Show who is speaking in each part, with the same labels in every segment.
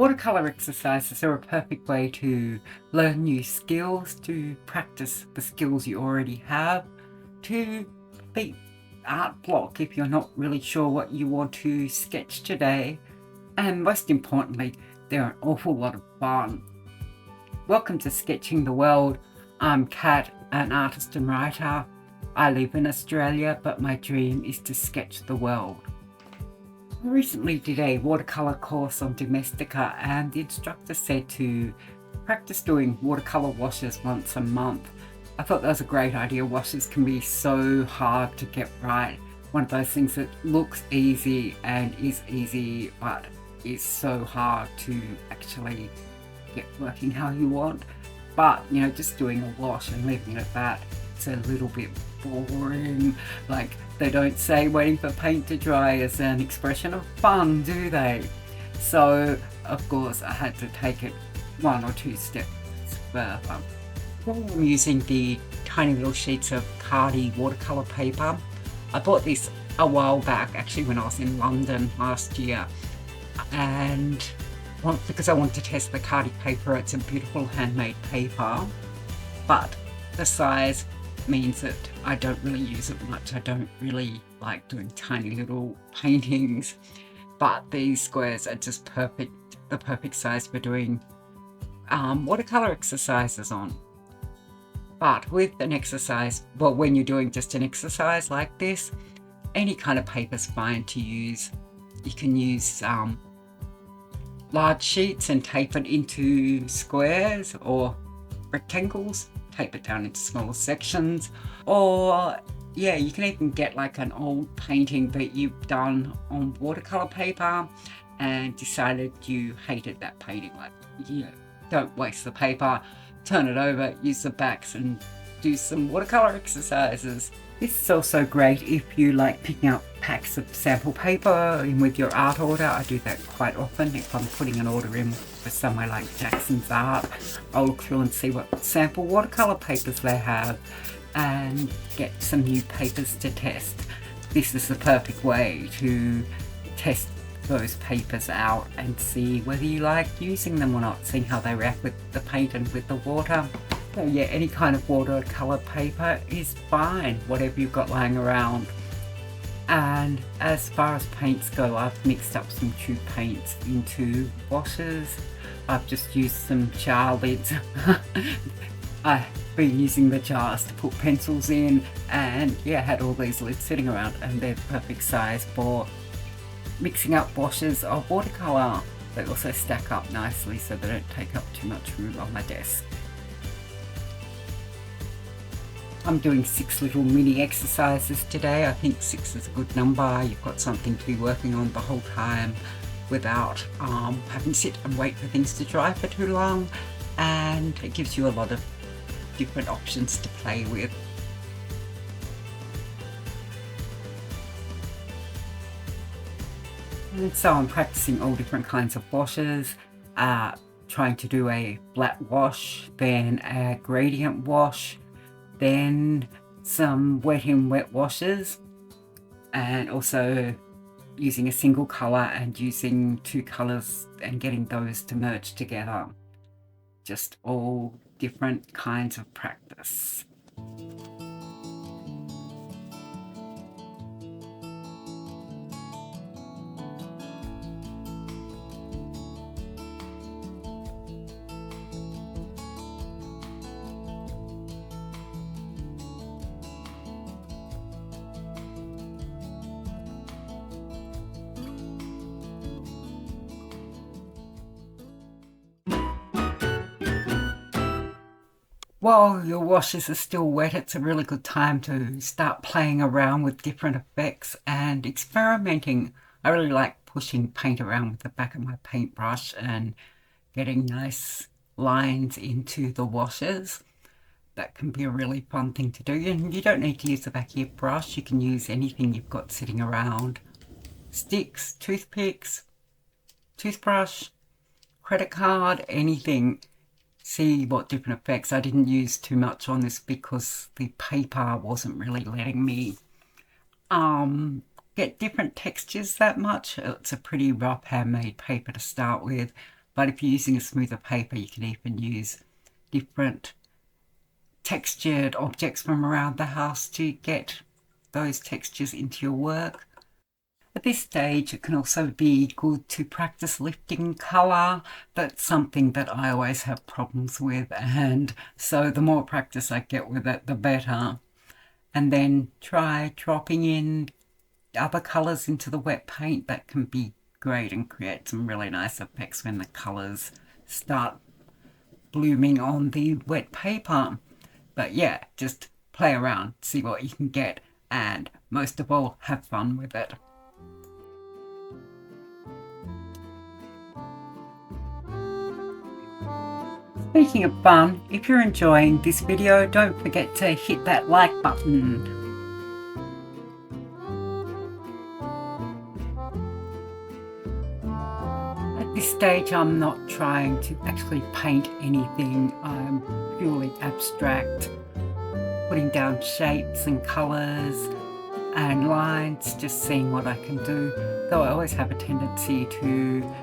Speaker 1: Watercolor exercises are a perfect way to learn new skills, to practice the skills you already have, to beat art block if you're not really sure what you want to sketch today, and most importantly, they're an awful lot of fun. Welcome to Sketching the World. I'm Kat, an artist and writer. I live in Australia, but my dream is to sketch the world. I recently did a watercolor course on Domestica, and the instructor said to practice doing watercolor washes once a month. I thought that was a great idea. Washes can be so hard to get right. One of those things that looks easy and is easy, but is so hard to actually get working how you want. But, just doing a wash and leaving it at that, it's a little bit boring. Like, they don't say waiting for paint to dry is an expression of fun, do they? So, of course, I had to take it one or two steps further. I'm using the tiny little sheets of Caran watercolor paper. I bought this a while back, actually when I was in London last year, and because I want to test the Caran paper. It's a beautiful handmade paper, but the size means that I don't really use it much. I don't really like doing tiny little paintings, but these squares are just perfect, the perfect size for doing watercolor exercises on. But with an exercise, well, when you're doing just an exercise like this, any kind of paper is fine to use. You can use large sheets and tape it into squares or rectangles, tape it down into smaller sections, or you can even get like an old painting that you've done on watercolor paper and decided you hated that painting. Like, don't waste the paper, turn it over, use the backs and do some watercolor exercises. This is also great if you like picking up packs of sample paper in with your art order. I do that quite often. If I'm putting an order in for somewhere like Jackson's Art, I'll look through and see what sample watercolor papers they have and get some new papers to test. This is the perfect way to test those papers out and see whether you like using them or not, seeing how they react with the paint and with the water. So any kind of watercolor paper is fine, whatever you've got lying around. And as far as paints go, I've mixed up some tube paints into washes. I've just used some jar lids. I've been using the jars to put pencils in, and had all these lids sitting around, and they're the perfect size for mixing up washes of watercolor. They also stack up nicely so they don't take up too much room on my desk. I'm doing 6 little mini exercises today. I think 6 is a good number. You've got something to be working on the whole time without having to sit and wait for things to dry for too long, and it gives you a lot of different options to play with. And so I'm practicing all different kinds of washes, trying to do a flat wash, then a gradient wash, then some wet in wet washes, and also using a single colour and using 2 colours and getting those to merge together. Just all different kinds of practice. While your washes are still wet, it's a really good time to start playing around with different effects and experimenting. I really like pushing paint around with the back of my paintbrush and getting nice lines into the washes. That can be a really fun thing to do. And you don't need to use the back of your brush. You can use anything you've got sitting around. Sticks, toothpicks, toothbrush, credit card, anything. See what different effects. I didn't use too much on this because the paper wasn't really letting me get different textures that much. It's a pretty rough handmade paper to start with, but if you're using a smoother paper, you can even use different textured objects from around the house to get those textures into your work. At this stage, it can also be good to practice lifting colour. That's something that I always have problems with, and so the more practice I get with it, the better. And then try dropping in other colours into the wet paint. That can be great and create some really nice effects when the colours start blooming on the wet paper. But yeah, just play around, see what you can get, and most of all, have fun with it. Speaking of fun, if you're enjoying this video, don't forget to hit that like button. At this stage, I'm not trying to actually paint anything. I'm purely abstract, putting down shapes and colours and lines, just seeing what I can do. Though I always have a tendency to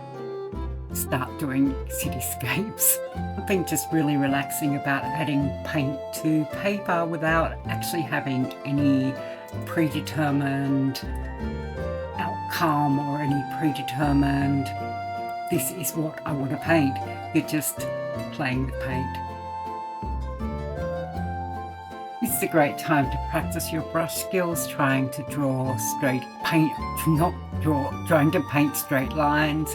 Speaker 1: start doing cityscapes. Something just really relaxing about adding paint to paper without actually having any predetermined outcome or any predetermined this is what I want to paint. You're just playing with paint. This is a great time to practice your brush skills, trying to draw straight paint, trying to paint straight lines.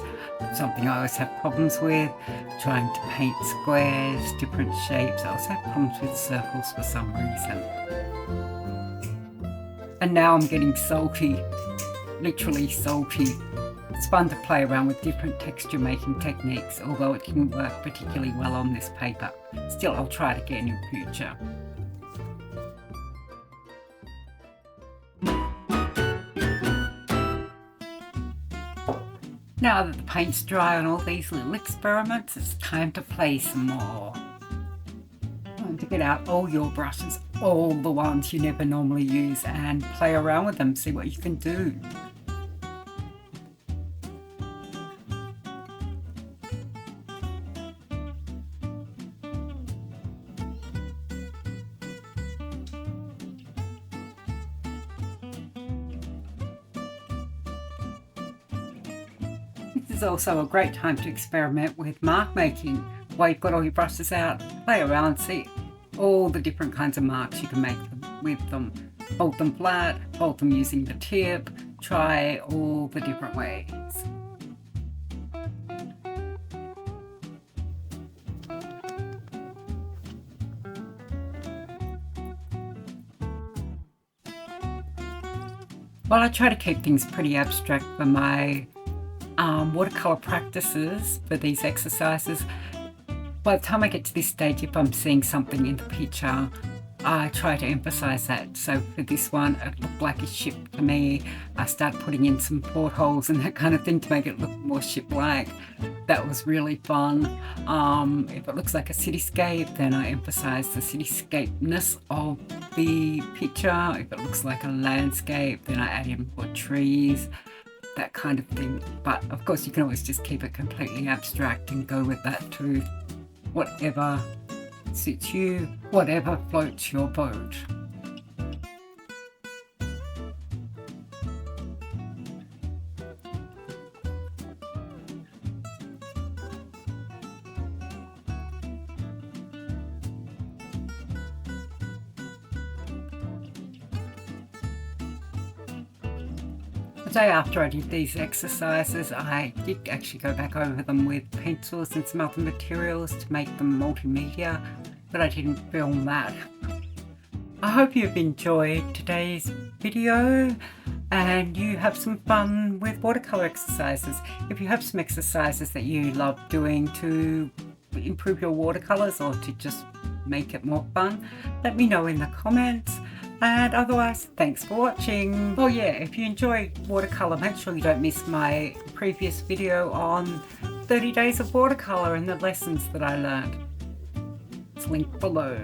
Speaker 1: Something I always have problems with, trying to paint squares, different shapes. I also have problems with circles for some reason. And now I'm getting salty, literally salty. It's fun to play around with different texture making techniques, although it didn't work particularly well on this paper. Still, I'll try it again in future. Now that the paint's dry on all these little experiments, it's time to play some more. Time to get out all your brushes, all the ones you never normally use, and play around with them, see what you can do. This is also a great time to experiment with mark making. While you've got all your brushes out, play around, see all the different kinds of marks you can make with them. Hold them flat, hold them using the tip, try all the different ways. While I try to keep things pretty abstract for my watercolor practices for these exercises, by the time I get to this stage, if I'm seeing something in the picture, I try to emphasize that. So for this one, it looked like a ship to me. I start putting in some portholes and that kind of thing to make it look more ship-like. That was really fun. If it looks like a cityscape, then I emphasize the cityscape-ness of the picture. If it looks like a landscape, then I add in more trees, that kind of thing. But of course, you can always just keep it completely abstract and go with that too. Whatever suits you, whatever floats your boat. The day after I did these exercises, I did actually go back over them with pencils and some other materials to make them multimedia, but I didn't film that. I hope you've enjoyed today's video and you have some fun with watercolor exercises. If you have some exercises that you love doing to improve your watercolors or to just make it more fun, let me know in the comments. And otherwise, thanks for watching. Oh yeah, if you enjoy watercolor, make sure you don't miss my previous video on 30 days of watercolor and the lessons that I learned. It's linked below.